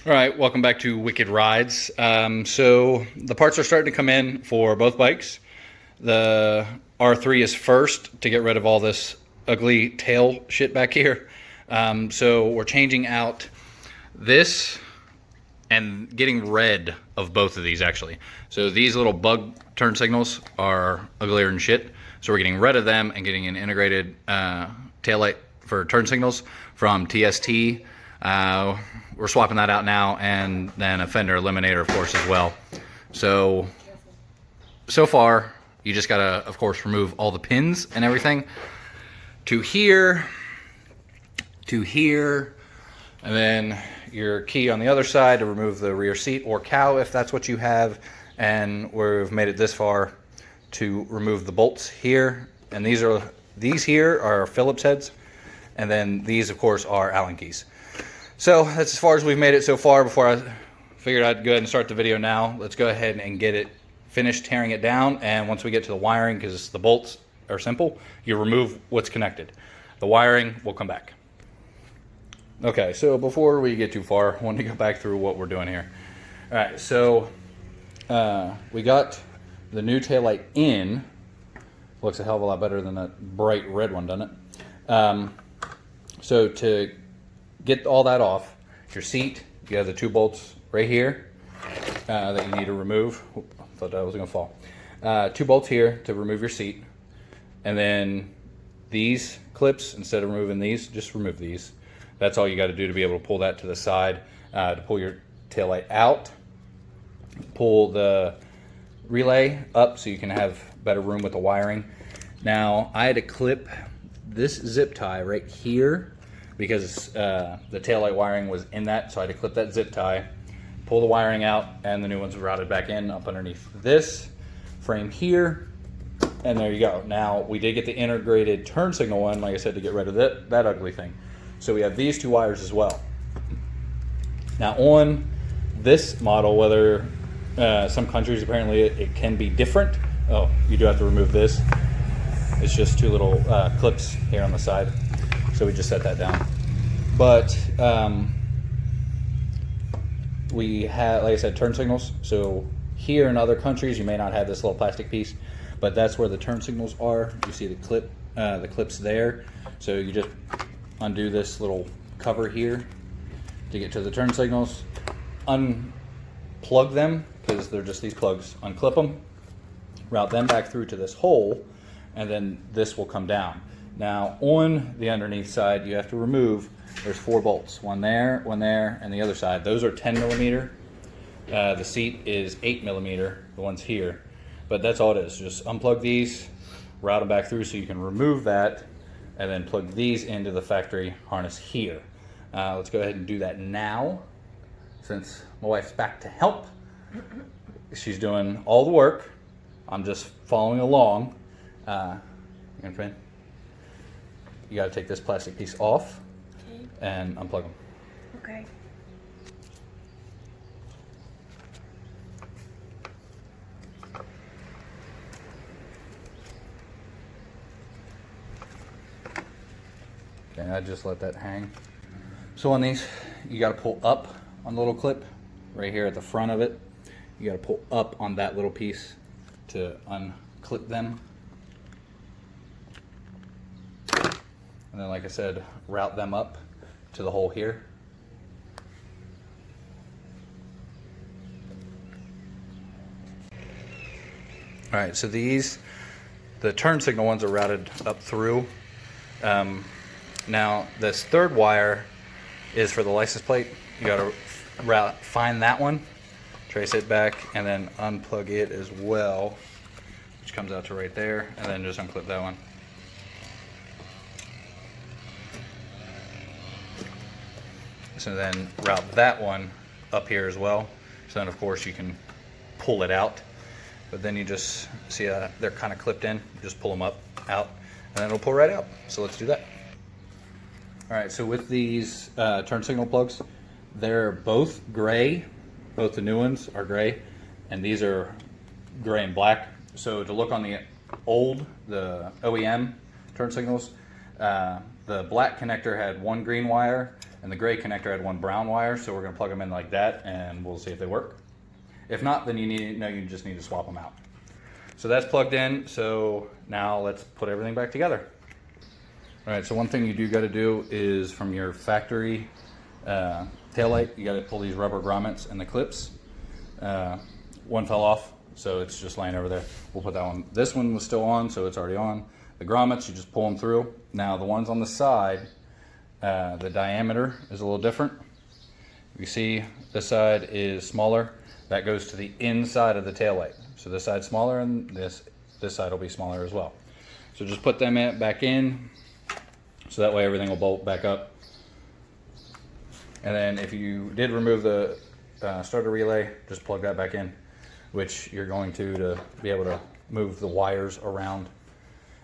All right, welcome back to Wicked Rides. So the parts are starting to come in for both bikes. The R3 is first to get rid of all this ugly tail shit back here. So we're changing out this and getting rid of both of these actually. So these little bug turn signals are uglier than shit. So we're getting rid of them and getting an integrated taillight for turn signals from TST. We're swapping that out now, and then a FENDER ELIMINATOR, of course, as well. So far, you just gotta, of course, remove all the pins and everything to here, and then your key on the other side to remove the rear seat or cow if that's what you have. And we've made it this far to remove the bolts here, and these here are Phillips heads, and then these, of course, are Allen keys. So that's as far as we've made it so far. Before I figured I'd go ahead and start the video now, let's go ahead and get it finished tearing it down. And once we get to the wiring, because the bolts are simple, you remove what's connected. The wiring will come back. Okay, so before we get too far, I want to go back through what we're doing here. All right, so we got the new taillight in. Looks a hell of a lot better than that bright red one, doesn't it? So to get all that off, your seat, you have the two bolts right here that you need to remove. I thought that was gonna fall. Two bolts here to remove your seat. And then these clips, instead of removing these, just remove these. That's all you gotta do to be able to pull that to the side, to pull your taillight out. Pull the relay up so you can have better room with the wiring. Now, I had to clip this zip tie right here because the taillight wiring was in that, so I had to clip that zip tie, pull the wiring out, and the new ones routed back in up underneath this frame here, and there you go. Now, we did get the integrated turn signal one, like I said, to get rid of that ugly thing. So we have these two wires as well. Now, on this model, whether some countries, apparently it can be different. Oh, you do have to remove this. It's just two little clips here on the side. So we just set that down. But we have, like I said, turn signals. So here in other countries, you may not have this little plastic piece, but that's where the turn signals are. You see the clips there. So you just undo this little cover here to get to the turn signals. Unplug them, because they're just these plugs. Unclip them, route them back through to this hole, and then this will come down. Now, on the underneath side, you have to remove, there's 4 bolts, one there, and the other side. Those are 10 millimeter. The seat is 8 millimeter, the ones here. But that's all it is. Just unplug these, route them back through so you can remove that, and then plug these into the factory harness here. Let's go ahead and do that now, since my wife's back to help. She's doing all the work. I'm just following along. You got to take this plastic piece off, okay, and unplug them. Okay. Okay, I just let that hang. So on these, you got to pull up on the little clip right here at the front of it. You got to pull up on that little piece to unclip them. And then, like I said, route them up to the hole here. All right, so the turn signal ones are routed up through. Now, this third wire is for the license plate. You gotta find that one, trace it back, and then unplug it as well, which comes out to right there, and then just unclip that one. So then route that one up here as well. So then, of course, you can pull it out. But then you just see they're kind of clipped in. You just pull them out, and then it'll pull right out. So let's do that. All right, so with these turn signal plugs, they're both gray. Both the new ones are gray, and these are gray and black. So to look on the OEM turn signals, the black connector had one green wire, and the gray connector had one brown wire, so we're going to plug them in like that, and we'll see if they work. If not, then you just need to swap them out. So that's plugged in, so now let's put everything back together. All right, so one thing you do got to do is from your factory taillight, you got to pull these rubber grommets and the clips. One fell off, so it's just laying over there. We'll put that one. This one was still on, so it's already on. The grommets, you just pull them through. Now the ones on the side, the diameter is a little different. You see this side is smaller. That goes to the inside of the taillight. So this side's smaller, and this side will be smaller as well. So just put them back in, so that way everything will bolt back up. And then if you did remove the starter relay, just plug that back in, which you're going to be able to move the wires around.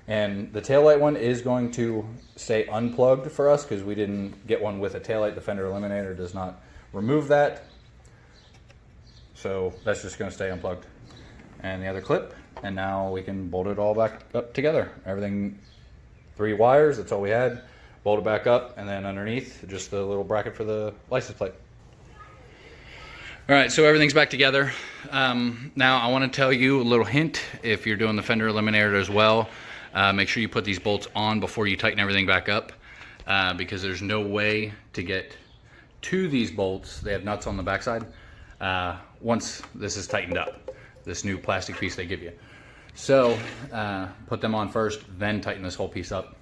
And the taillight one is going to stay unplugged for us because we didn't get one with a taillight. The FENDER Eliminator does not remove that. So that's just going to stay unplugged. And the other clip, and now we can bolt it all back up together. Everything, 3 wires, that's all we had. Bolt it back up, and then underneath, just the little bracket for the license plate. All right, so everything's back together. Now I want to tell you a little hint, if you're doing the FENDER Eliminator as well, make sure you put these bolts on before you tighten everything back up, because there's no way to get to these bolts. They have nuts on the backside. Once this is tightened up, this new plastic piece they give you. So put them on first, then tighten this whole piece up.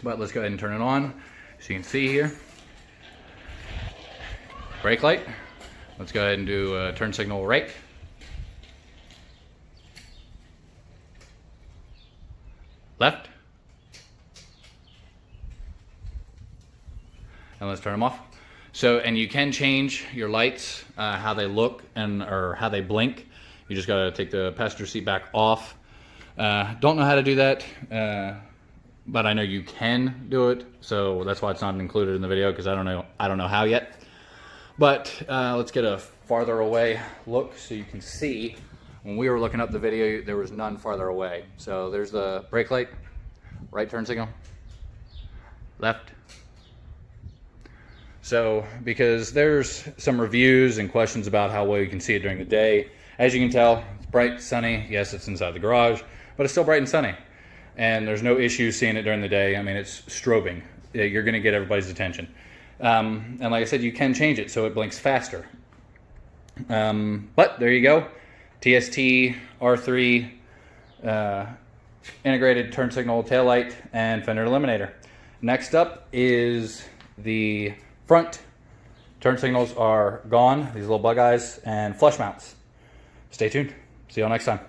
But let's go ahead and turn it on. So you can see here, brake light. Let's go ahead and do a turn signal rake. Left. And let's turn them off. So, and you can change your lights, how they look or how they blink. You just gotta take the passenger seat back off. Don't know how to do that, but I know you can do it. So that's why it's not included in the video, because I don't know how yet. But let's get a farther away look so you can see. When we were looking up the video, there was none farther away. So there's the brake light, right turn signal, left. So, because there's some reviews and questions about how well you can see it during the day. As you can tell, it's bright, sunny. Yes, it's inside the garage, but it's still bright and sunny. And there's no issue seeing it during the day. I mean, it's strobing. You're gonna get everybody's attention. And like I said, you can change it so it blinks faster. But there you go. TST R3 integrated turn signal taillight and fender eliminator. Next up is the front. Turn signals are gone, these little bug eyes, and flush mounts. Stay tuned. See you all next time.